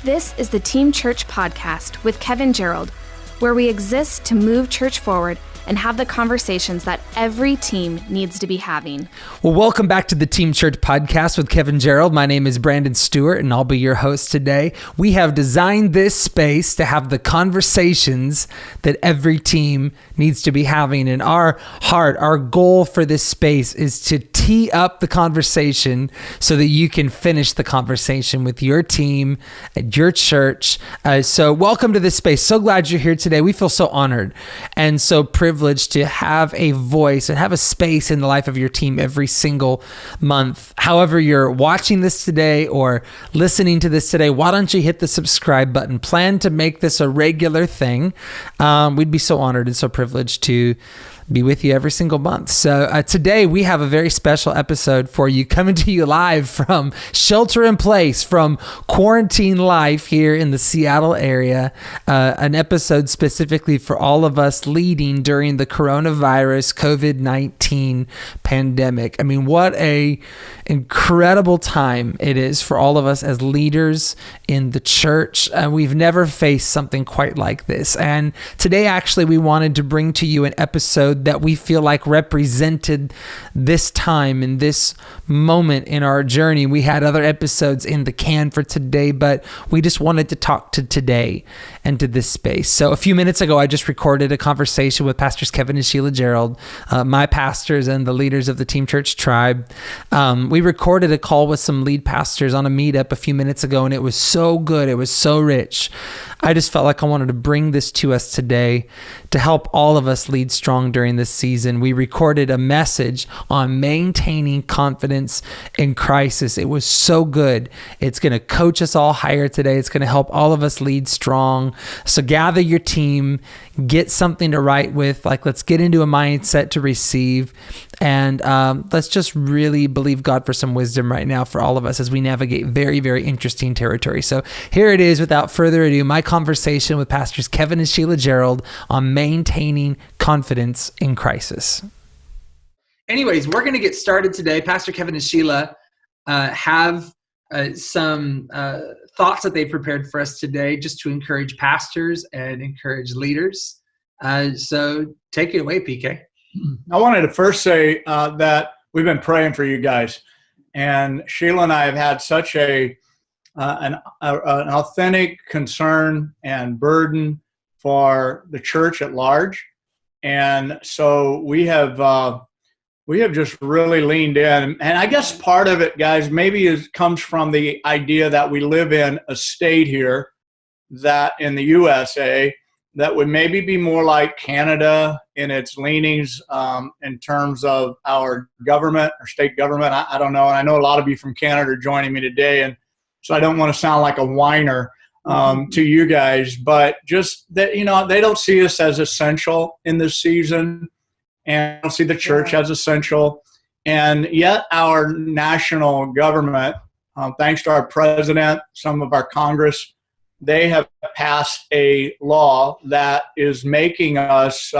This is the Team Church Podcast with Kevin Gerald, where we exist to move church forward and have the conversations that every team needs to be having. Well, welcome back to the Team Church Podcast with Kevin Gerald. My name is Brandon Stewart, and I'll be your host today. We have designed this space to have the conversations that every team needs to be having. And our heart, our goal for this space is to tee up the conversation so that you can finish the conversation with your team at your church. So welcome to this space. So glad you're here today. We feel so honored and so privileged to have a voice and have a space in the life of your team every single month. However you're watching this today or listening to this today, why don't you hit the subscribe button? Plan to make this a regular thing. We'd be so honored and so privileged to be with you every single month. So today we have a very special episode for you, coming to you live from shelter in place, from quarantine life here in the Seattle area. An episode specifically for all of us leading during the coronavirus COVID-19 pandemic. I mean, what a incredible time it is for all of us as leaders in the church. We've never faced something quite like this. And today, actually, we wanted to bring to you an episode that we feel like represented this time and this moment in our journey. We had other episodes in the can for today, but we just wanted to talk to today and to this space. So a few minutes ago, I just recorded a conversation with Pastors Kevin and Sheila Gerald, my pastors and the leaders of the Team Church Tribe. We recorded a call with some lead pastors on a meetup a few minutes ago, and it was so good. It was so rich. I just felt like I wanted to bring this to us today to help all of us lead strong during this season. We recorded a message on maintaining confidence in crisis. It was so good. It's going to coach us all higher today. It's going to help all of us lead strong. So gather your team, get something to write with. Like, let's get into a mindset to receive. And let's just really believe God for some wisdom right now for all of us as we navigate very, very interesting territory. So here it is, without further ado, my conversation with Pastors Kevin and Sheila Gerald on maintaining confidence in crisis. Anyways, we're going to get started today. Pastor Kevin and Sheila have some thoughts that they prepared for us today just to encourage pastors and encourage leaders. So take it away, PK. I wanted to first say that we've been praying for you guys, and Sheila and I have had such an authentic concern and burden for the church at large, and so we have just really leaned in. And I guess part of it, guys, maybe comes from the idea that we live in a state here that in the USA that would maybe be more like Canada in its leanings in terms of our government or state government. I don't know. And I know a lot of you from Canada are joining me today. And so I don't want to sound like a whiner to you guys, but just that, you know, they don't see us as essential in this season, and don't see the church as essential. And yet our national government, thanks to our president, some of our Congress, they have passed a law that is making us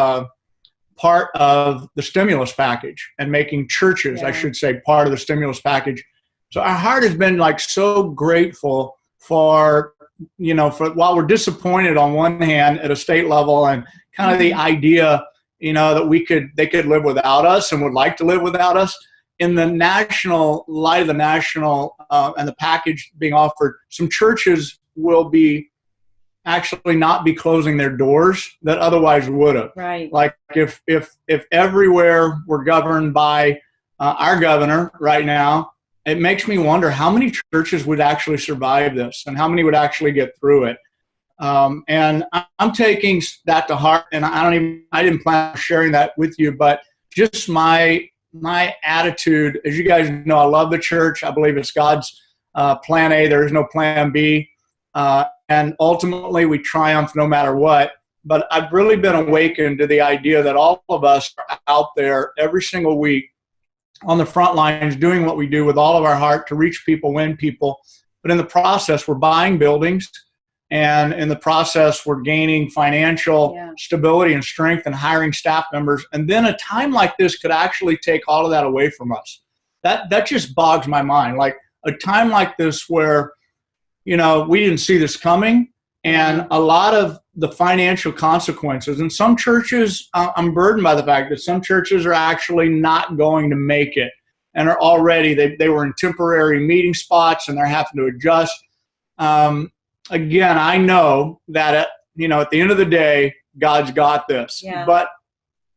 part of the stimulus package, and making churches, I should say, part of the stimulus package. So our heart has been like so grateful for, you know, for while we're disappointed on one hand at a state level and kind of the idea, you know, that they could live without us and would like to live without us. In the national light of the national and the package being offered, some churches will be actually not be closing their doors that otherwise would have. Right. Like if everywhere we're governed by our governor right now, it makes me wonder how many churches would actually survive this and how many would actually get through it. And I'm taking that to heart, and I didn't plan on sharing that with you, but just my attitude, as you guys know, I love the church. I believe it's God's plan A. There is no plan B. And ultimately we triumph no matter what. But I've really been awakened to the idea that all of us are out there every single week on the front lines doing what we do with all of our heart to reach people, win people. But in the process, we're buying buildings. And in the process, we're gaining financial stability and strength and hiring staff members. And then a time like this could actually take all of that away from us. That just bogs my mind. Like a time like this where we didn't see this coming, and a lot of the financial consequences. And some churches, I'm burdened by the fact that some churches are actually not going to make it, and are already, they were in temporary meeting spots, and they're having to adjust. Again, I know that at the end of the day, God's got this. Yeah. But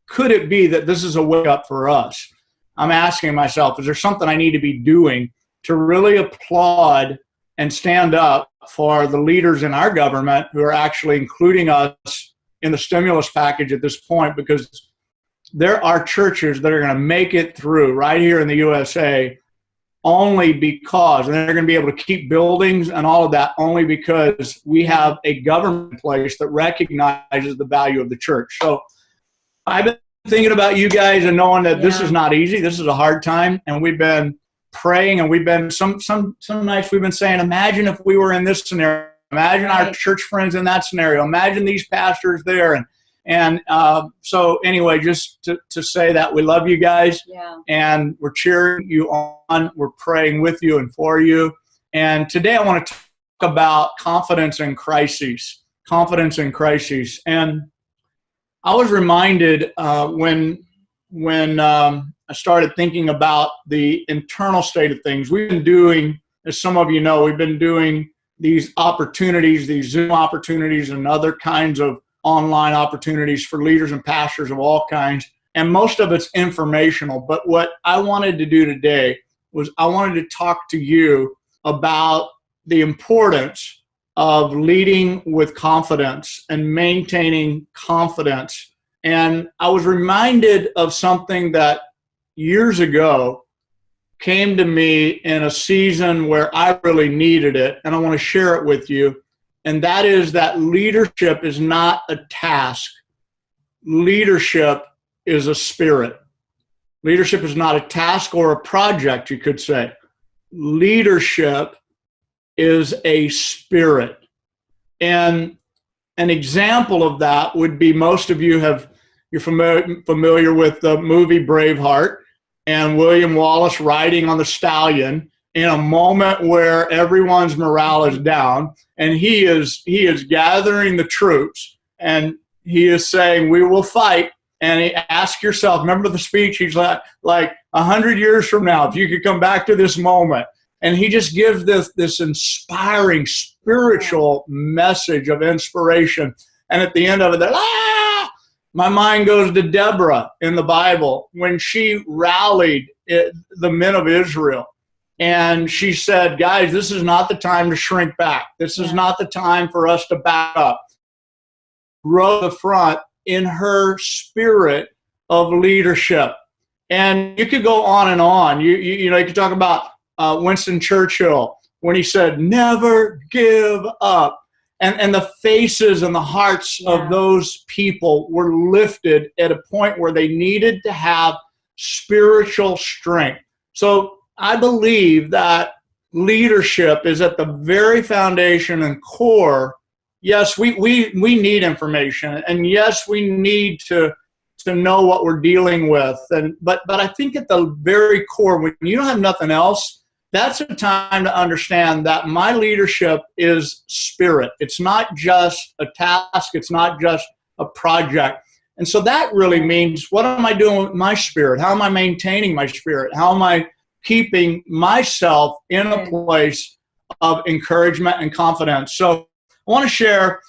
could it be that this is a wake up for us? I'm asking myself, is there something I need to be doing to really applaud and stand up for the leaders in our government who are actually including us in the stimulus package at this point? Because there are churches that are going to make it through right here in the USA only because, and they're going to be able to keep buildings and all of that only because we have a government in place that recognizes the value of the church. So I've been thinking about you guys and knowing that this is not easy. This is a hard time, and we've been praying, and we've been some nights we've been saying, imagine if we were in this scenario. Imagine our church friends in that scenario. Imagine these pastors there. And so anyway, just to say that we love you guys, and we're cheering you on. We're praying with you and for you. And today I want to talk about confidence in crises. Confidence in crises. And I was reminded when I started thinking about the internal state of things. We've been doing, as some of you know, we've been doing these opportunities, these Zoom opportunities and other kinds of online opportunities for leaders and pastors of all kinds. And most of it's informational. But what I wanted to do today was I wanted to talk to you about the importance of leading with confidence and maintaining confidence. And I was reminded of something that years ago came to me in a season where I really needed it, and I want to share it with you. And that is that leadership is not a task. Leadership is a spirit. Leadership is not a task or a project, you could say. Leadership is a spirit. And an example of that would be, most of you you're familiar with the movie Braveheart and William Wallace riding on the stallion in a moment where everyone's morale is down, and he is gathering the troops, and he is saying, we will fight. And ask yourself, remember the speech, he's like 100 years from now, if you could come back to this moment. And he just gives this inspiring spiritual message of inspiration. And at the end of it, my mind goes to Deborah in the Bible when she rallied the men of Israel. And she said, guys, this is not the time to shrink back. This is not the time for us to back up. Row the front in her spirit of leadership. And you could go on and on. You could talk about Winston Churchill when he said, never give up. And the faces and the hearts of those people were lifted at a point where they needed to have spiritual strength. So I believe that leadership is at the very foundation and core. Yes, we need information, and yes, we need to know what we're dealing with. But I think at the very core, when you don't have nothing else, that's a time to understand that my leadership is spirit. It's not just a task. It's not just a project. And so that really means, what am I doing with my spirit? How am I maintaining my spirit? How am I keeping myself in a place of encouragement and confidence? So I want to share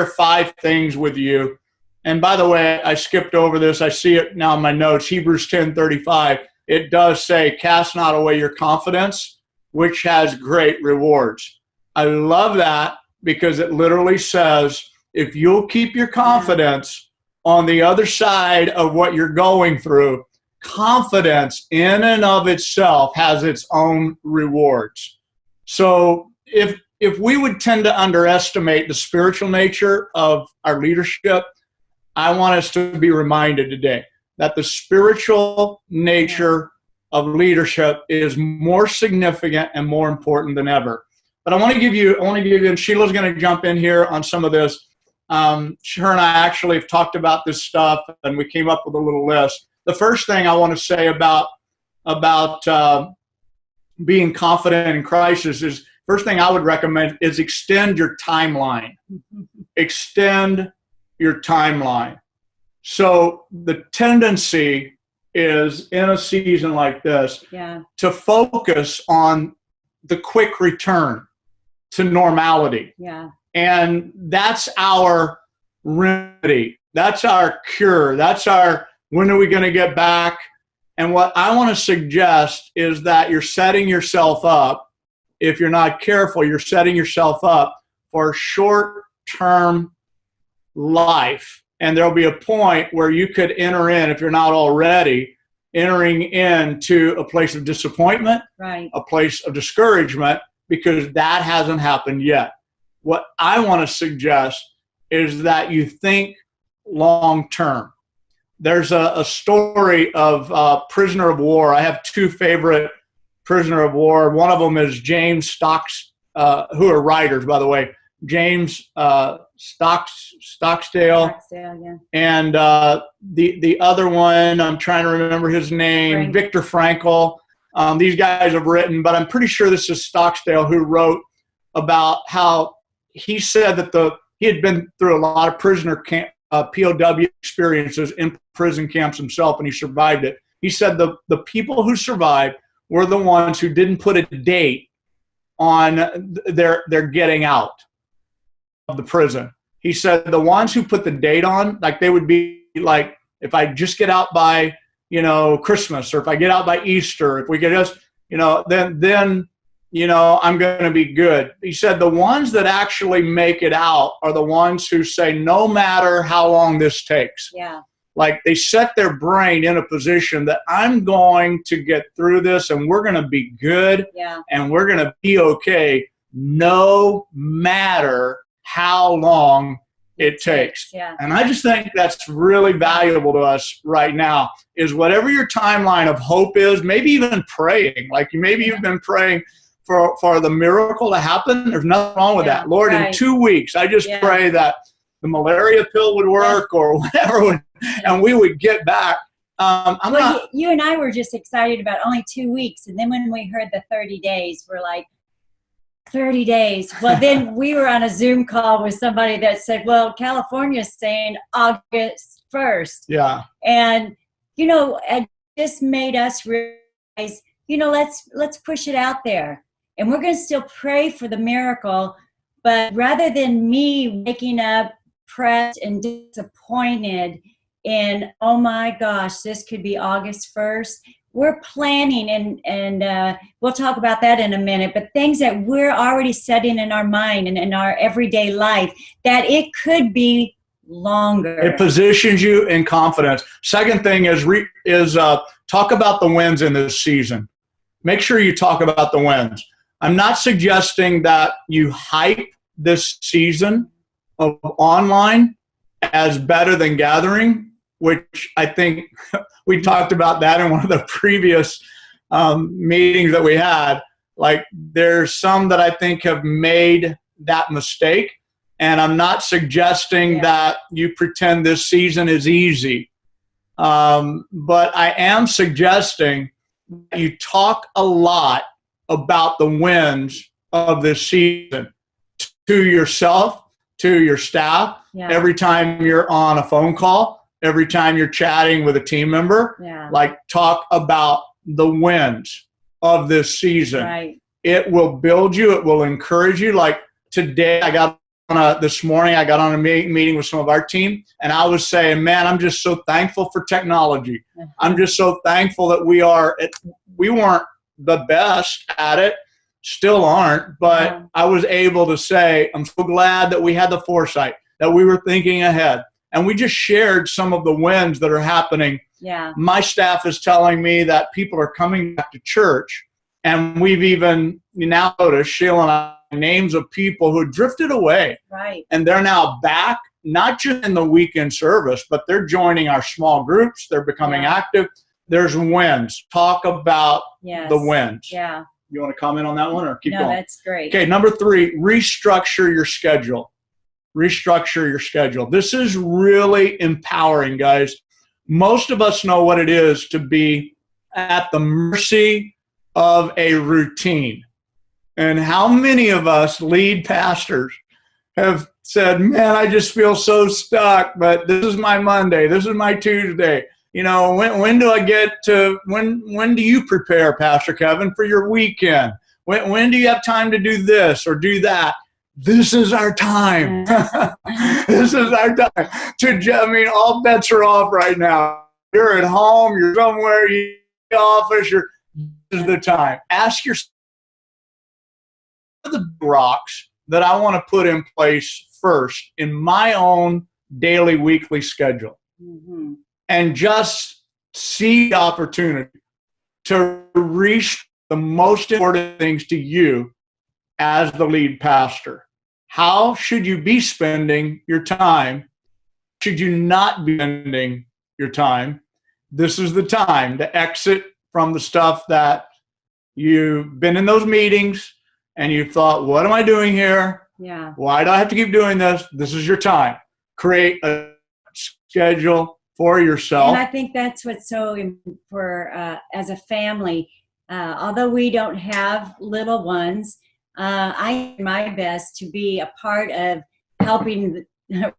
5 things with you. And by the way, I skipped over this. I see it now in my notes. Hebrews 10:35. It does say, cast not away your confidence, which has great rewards. I love that because it literally says, if you'll keep your confidence on the other side of what you're going through, confidence in and of itself has its own rewards. So if we would tend to underestimate the spiritual nature of our leadership, I want us to be reminded today that the spiritual nature of leadership is more significant and more important than ever. But I want to give you, and Sheila's going to jump in here on some of this. Her and I actually have talked about this stuff, and we came up with a little list. The first thing I want to say about being confident in crisis is, first thing I would recommend is extend your timeline. Extend your timeline. So the tendency is in a season like this to focus on the quick return to normality. And that's our remedy. That's our cure. That's our, when are we going to get back? And what I want to suggest is that you're setting yourself up, if you're not careful, you're setting yourself up for short-term life. And there'll be a point where you could enter in, if you're not already, entering into a place of disappointment, a place of discouragement, because that hasn't happened yet. What I want to suggest is that you think long-term. There's a story of prisoner of war. I have two favorite prisoner of war. One of them is James Stocks, who are writers, by the way. James Stockdale, and the other one, I'm trying to remember his name, Viktor Frankl. These guys have written, but I'm pretty sure this is Stockdale who wrote about how he said that he had been through a lot of prisoner camp, POW experiences in prison camps himself, and he survived it. He said the people who survived were the ones who didn't put a date on their getting out of the prison. He said the ones who put the date on, like they would be like, if I just get out by, Christmas, or if I get out by Easter, if we get just, then I'm going to be good. He said the ones that actually make it out are the ones who say, no matter how long this takes. Like they set their brain in a position that I'm going to get through this and we're going to be good and we're going to be okay no matter how long it takes. And I just think that's really valuable to us right now, is whatever your timeline of hope is, maybe even praying, like maybe you've been praying for the miracle to happen. There's nothing wrong with that. Lord, in 2 weeks, I just pray that the malaria pill would work or whatever, and we would get back. You and I were just excited about only 2 weeks. And then when we heard the 30 days, we're like, 30 days. Well, then we were on a Zoom call with somebody that said, well, California's saying August 1st. And, it just made us realize, let's push it out there. And we're going to still pray for the miracle. But rather than me waking up pressed and disappointed in, oh my gosh, this could be August 1st, we're planning, and we'll talk about that in a minute, but things that we're already setting in our mind and in our everyday life, that it could be longer. It positions you in confidence. Second thing is talk about the wins in this season. Make sure you talk about the wins. I'm not suggesting that you hype this season of online as better than gathering, which I think we talked about that in one of the previous meetings that we had. Like there's some that I think have made that mistake, and I'm not suggesting that you pretend this season is easy. But I am suggesting that you talk a lot about the wins of this season to yourself, to your staff, every time you're on a phone call, every time you're chatting with a team member, like talk about the wins of this season. It will build you. It will encourage you. Like today, this morning, I got on a meeting with some of our team, and I was saying, man, I'm just so thankful for technology. I'm just so thankful that we weren't the best at it, still aren't, but I was able to say, I'm so glad that we had the foresight, that we were thinking ahead. And we just shared some of the wins that are happening. My staff is telling me that people are coming back to church, and we've even now noticed, Sheila and I, names of people who drifted away. And they're now back, not just in the weekend service, but they're joining our small groups. They're becoming active. There's wins. Talk about the wins. You want to comment on that one or keep going? No, that's great. Okay, number 3, restructure your schedule. Restructure your schedule. This is really empowering, guys. Most of us know what it is to be at the mercy of a routine. And how many of us lead pastors have said, man, I just feel so stuck, but this is my Monday, this is my Tuesday. You know, when do I get to, when do you prepare, Pastor Kevin, for your weekend? When do you have time to do this or do that? This is our time. This is our time. All bets are off right now. You're at home, you're somewhere, you're in the office, this is the time. Ask yourself, what are the rocks that I want to put in place first in my own daily, weekly schedule? Mm-hmm. And just see the opportunity to reach the most important things to you as the lead pastor. How should you be spending your time? Should you not be spending your time? This is the time to exit from the stuff that you've been in those meetings and you thought, what am I doing here? Yeah. Why do I have to keep doing this? This is your time. Create a schedule for yourself. And I think that's what's so important for as a family. Although we don't have little ones, I do my best to be a part of helping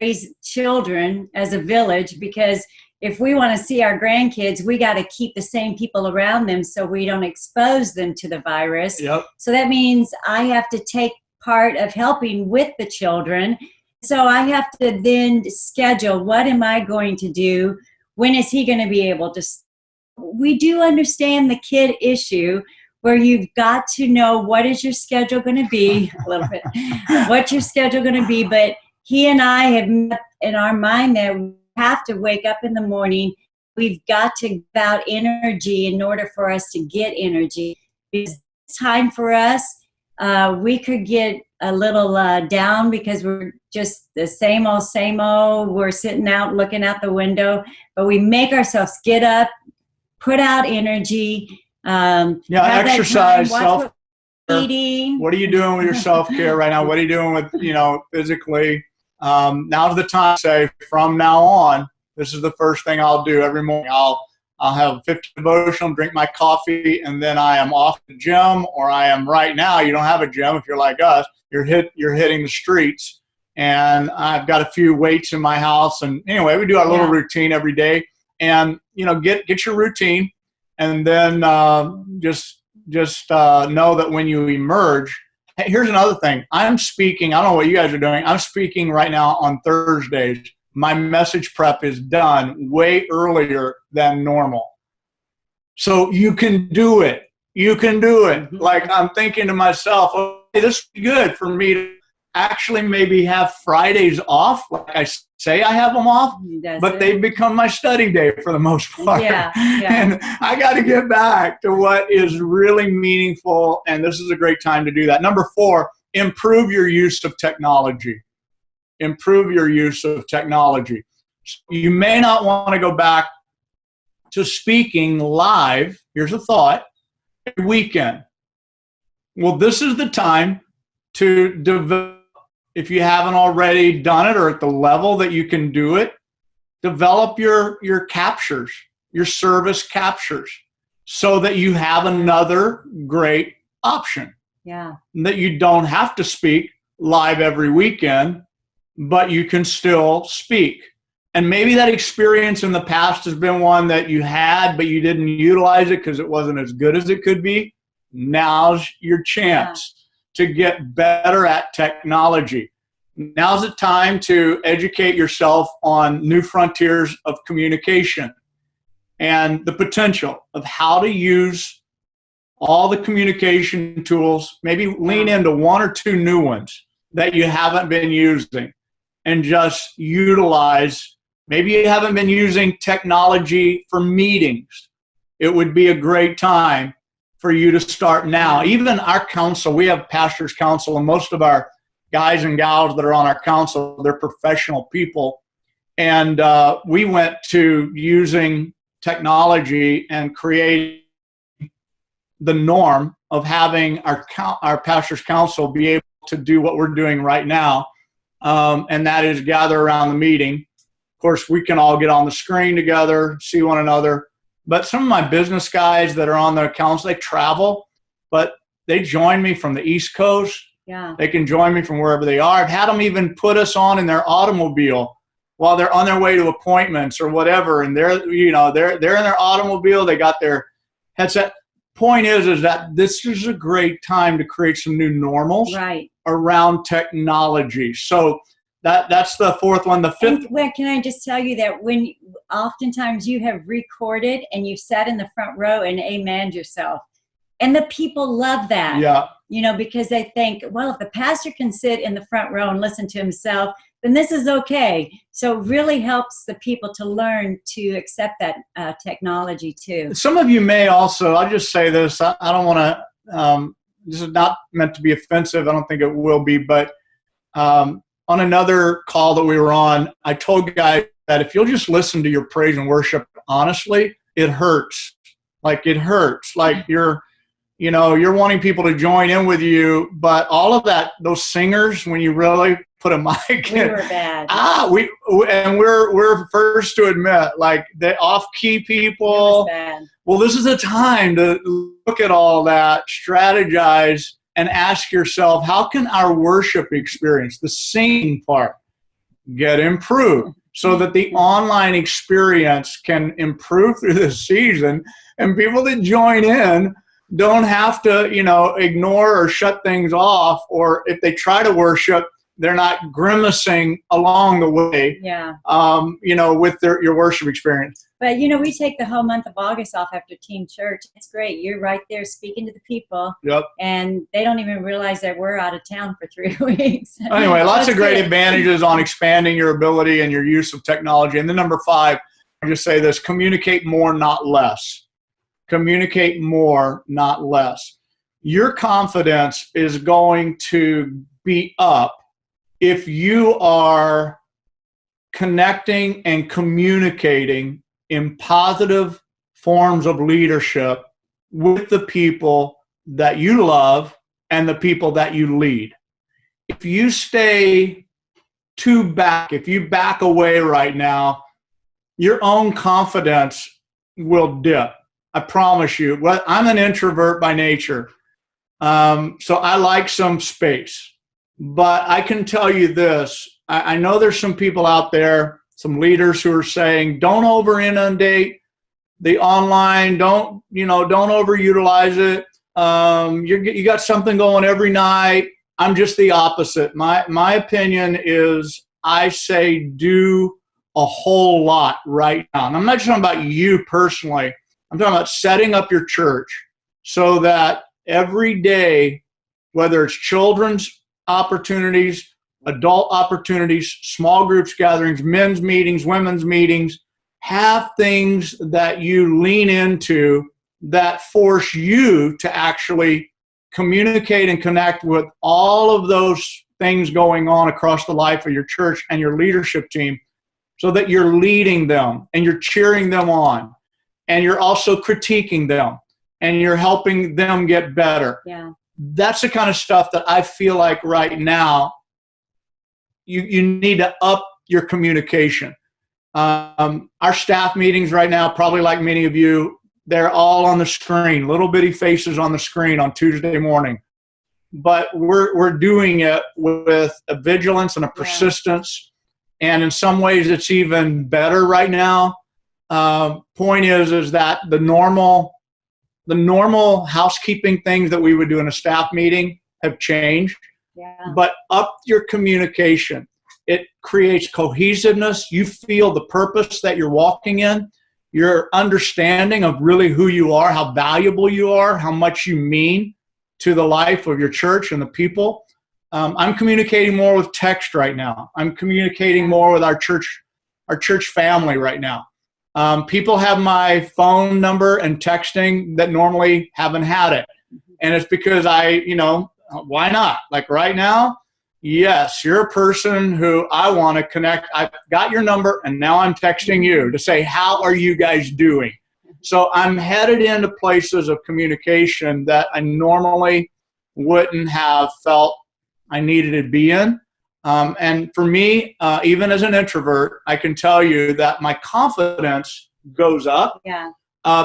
raise children as a village, because if we want to see our grandkids, we got to keep the same people around them so we don't expose them to the virus. Yep. So that means I have to take part of helping with the children. So I have to then schedule, what am I going to do? When is he going to be able to? We do understand the kid issue, where you've got to know what is your schedule going to be, a little bit, what's your schedule going to be. But he and I have met in our mind that we have to wake up in the morning. We've got to give out energy in order for us to get energy. It's time for us. We could get a little down because we're just the same old. We're sitting out looking out the window, but we make ourselves get up, put out energy. Exercise, self-care. Eating. What are you doing with your self-care right now? What are you doing with, physically? Now's the time to say, from now on, this is the first thing I'll do every morning. I'll have 50 devotional, drink my coffee, and then I am off the gym, or I am right now. You don't have a gym if you're like us. You're hitting the streets, and I've got a few weights in my house. And anyway, we do our little routine every day, and get your routine, and then just know that when you emerge. Hey, here's another thing. I'm speaking. I don't know what you guys are doing. I'm speaking right now on Thursdays. My message prep is done way earlier than normal. So you can do it. You can do it. Like, I'm thinking to myself, okay, this would be good for me to actually maybe have Fridays off. Like I say I have them off, but they've become my study day for the most part. Yeah. And I got to get back to what is really meaningful, and this is a great time to do that. Number 4, improve your use of technology. Improve your use of technology. You may not want to go back to speaking live. Here's a thought. Every weekend. Well, this is the time to develop, if you haven't already done it or at the level that you can do it, develop your captures, your service captures, so that you have another great option. Yeah. That you don't have to speak live every weekend, but you can still speak. And maybe that experience in the past has been one that you had, but you didn't utilize it because it wasn't as good as it could be. Now's your chance to get better at technology. Now's the time to educate yourself on new frontiers of communication and the potential of how to use all the communication tools. Maybe lean into 1 or 2 new ones that you haven't been using and just utilize. Maybe you haven't been using technology for meetings. It would be a great time for you to start now. Even our council, we have pastors' council, and most of our guys and gals that are on our council, they're professional people. And we went to using technology and create the norm of having our pastors' council be able to do what we're doing right now, and that is gather around the meeting. Of course, we can all get on the screen together, see one another. But some of my business guys that are on the council, they travel. but they join me from the East Coast. Yeah. They can join me from wherever they are. I've had them even put us on in their automobile while they're on their way to appointments or whatever. And they're in their automobile. They got their headset. Point is that this is a great time to create some new normals around technology. So that's the fourth one. The fifth. Well, can I just tell you that when oftentimes you have recorded and you sat in the front row and amened yourself, and the people love that. Yeah. Because they think, well, if the pastor can sit in the front row and listen to himself, then this is okay. So it really helps the people to learn to accept that technology too. Some of you may also, I'll just say this, I don't want to, this is not meant to be offensive. I don't think it will be, but on another call that we were on, I told guys that if you'll just listen to your praise and worship honestly, it hurts. Like it hurts. Like you're wanting people to join in with you, but all of that, those singers, when you really put a mic in, we were bad. We're first to admit, like the off-key people. Bad. Well, this is a time to look at all that, strategize, and ask yourself, how can our worship experience, the singing part, get improved so that the online experience can improve through the season, and people that join in don't have to, ignore or shut things off, or if they try to worship, they're not grimacing along the way, with your worship experience. But, we take the whole month of August off after Team Church. It's great. You're right there speaking to the people. Yep. And they don't even realize that we're out of town for 3 weeks. Anyway, lots of great advantages on expanding your ability and your use of technology. And then number 5, I'll just say this, communicate more, not less. Communicate more, not less. Your confidence is going to be up if you are connecting and communicating in positive forms of leadership with the people that you love and the people that you lead. If you stay if you back away right now, your own confidence will dip. I promise you. Well, I'm an introvert by nature, so I like some space. But I can tell you this. I know there's some people out there, some leaders who are saying, don't over-inundate the online. Don't overutilize it. You got something going every night. I'm just the opposite. My opinion is I say do a whole lot right now. And I'm not talking about you personally. I'm talking about setting up your church so that every day, whether it's children's opportunities, adult opportunities, small groups gatherings, men's meetings, women's meetings, have things that you lean into that force you to actually communicate and connect with all of those things going on across the life of your church and your leadership team, so that you're leading them and you're cheering them on. And you're also critiquing them, and you're helping them get better. Yeah. That's the kind of stuff that I feel like right now you need to up your communication. Our staff meetings right now, probably like many of you, they're all on the screen, little bitty faces on the screen on Tuesday morning. But we're doing it with a vigilance and a persistence, and in some ways it's even better right now. Point is that the normal housekeeping things that we would do in a staff meeting have changed. Yeah. But up your communication. It creates cohesiveness. You feel the purpose that you're walking in. Your understanding of really who you are, how valuable you are, how much you mean to the life of your church and the people. I'm communicating more with text right now. I'm communicating more with our church family right now. People have my phone number and texting that normally haven't had it. And it's because why not? Like right now, yes, you're a person who I want to connect. I've got your number, and now I'm texting you to say, how are you guys doing? So I'm headed into places of communication that I normally wouldn't have felt I needed to be in. And for me, even as an introvert, I can tell you that my confidence goes up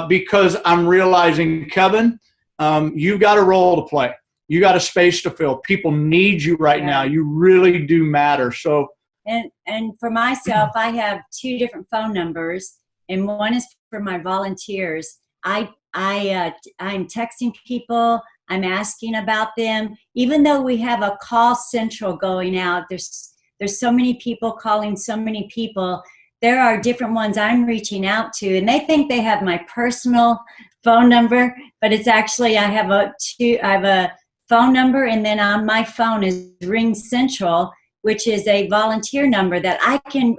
because I'm realizing, Kevin, you've got a role to play. You got a space to fill. People need you right now. You really do matter. So, and for myself, I have 2 different phone numbers, and one is for my volunteers. I'm texting people. I'm asking about them. Even though we have a call central going out, there's so many people calling so many people. There are different ones I'm reaching out to, and they think they have my personal phone number, but it's actually I have a phone number, and then on my phone is Ring Central, which is a volunteer number that I can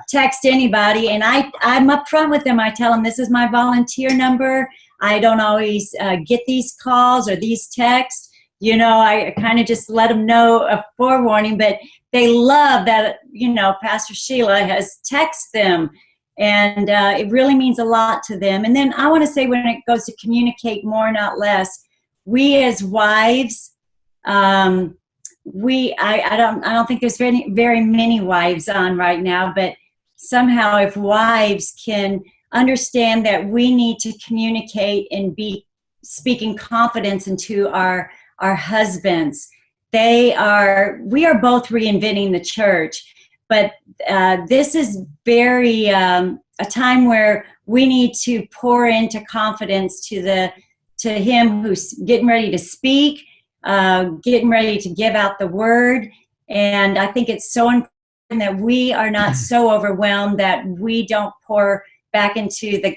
text anybody, and I'm upfront with them. I tell them this is my volunteer number. I don't always get these calls or these texts. I kind of just let them know a forewarning, but they love that, Pastor Sheila has texted them, and it really means a lot to them. And then I want to say, when it goes to communicate more, not less, we as wives, I don't think there's very many wives on right now, but somehow if wives can understand that we need to communicate and be speaking confidence into our husbands. We are both reinventing the church, but this is very a time where we need to pour into confidence to him who's getting ready to speak, getting ready to give out the word. And I think it's so important that we are not so overwhelmed that we don't pour back into the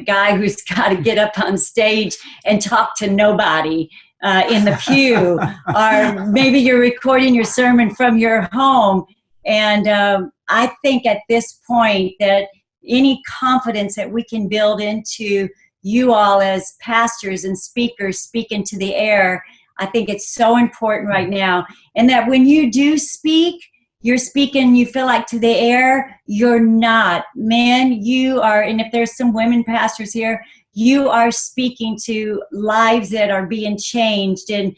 guy who's got to get up on stage and talk to nobody in the pew, or maybe you're recording your sermon from your home. And I think at this point that any confidence that we can build into you all as pastors and speakers speak into the air, I think it's so important right now. And that when you do speak, you're speaking, you feel like to the air, you're not. Men, you are, and if there's some women pastors here, you are speaking to lives that are being changed. And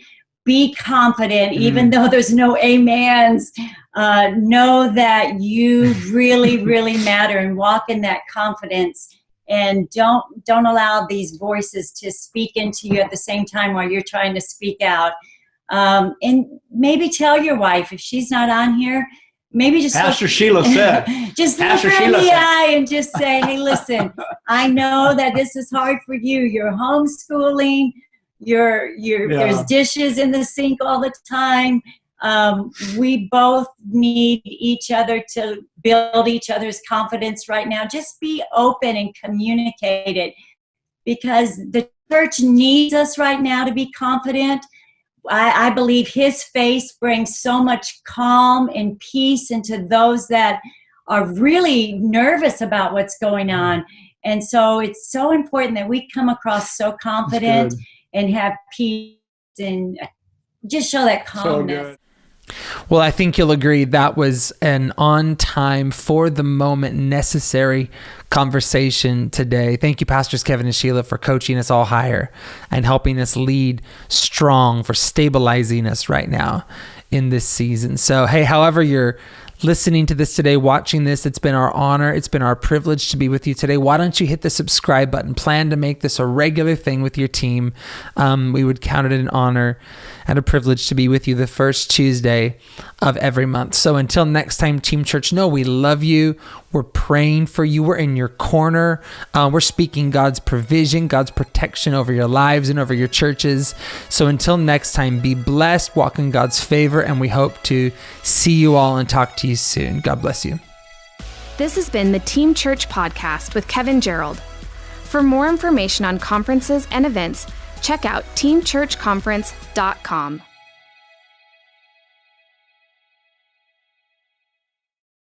be confident, even though there's no amens. Know that you really, really matter, and walk in that confidence. And don't allow these voices to speak into you at the same time while you're trying to speak out. And maybe tell your wife, if she's not on here, maybe just Pastor Sheila said. Just look her in the eye and just say, hey, listen, I know that this is hard for you. You're homeschooling. There's dishes in the sink all the time. We both need each other to build each other's confidence right now. Just be open and communicate it, because the church needs us right now to be confident. I believe his face brings so much calm and peace into those that are really nervous about what's going on. And so it's so important that we come across so confident and have peace and just show that calmness. Well, I think you'll agree that was an on-time, for the moment, necessary conversation today. Thank you, Pastors Kevin and Sheila, for coaching us all higher and helping us lead strong, for stabilizing us right now in this season. So, hey, however you're listening to this today, watching this, it's been our honor, it's been our privilege to be with you today. Why don't you hit the subscribe button? Plan to make this a regular thing with your team. We would count it an honor and a privilege to be with you the first Tuesday of every month. So until next time, Team Church, know we love you. We're praying for you. We're in your corner. We're speaking God's provision, God's protection over your lives and over your churches. So until next time, be blessed, walk in God's favor, and we hope to see you all and talk to you soon. God bless you. This has been the Team Church Podcast with Kevin Gerald. For more information on conferences and events, check out teamchurchconference.com.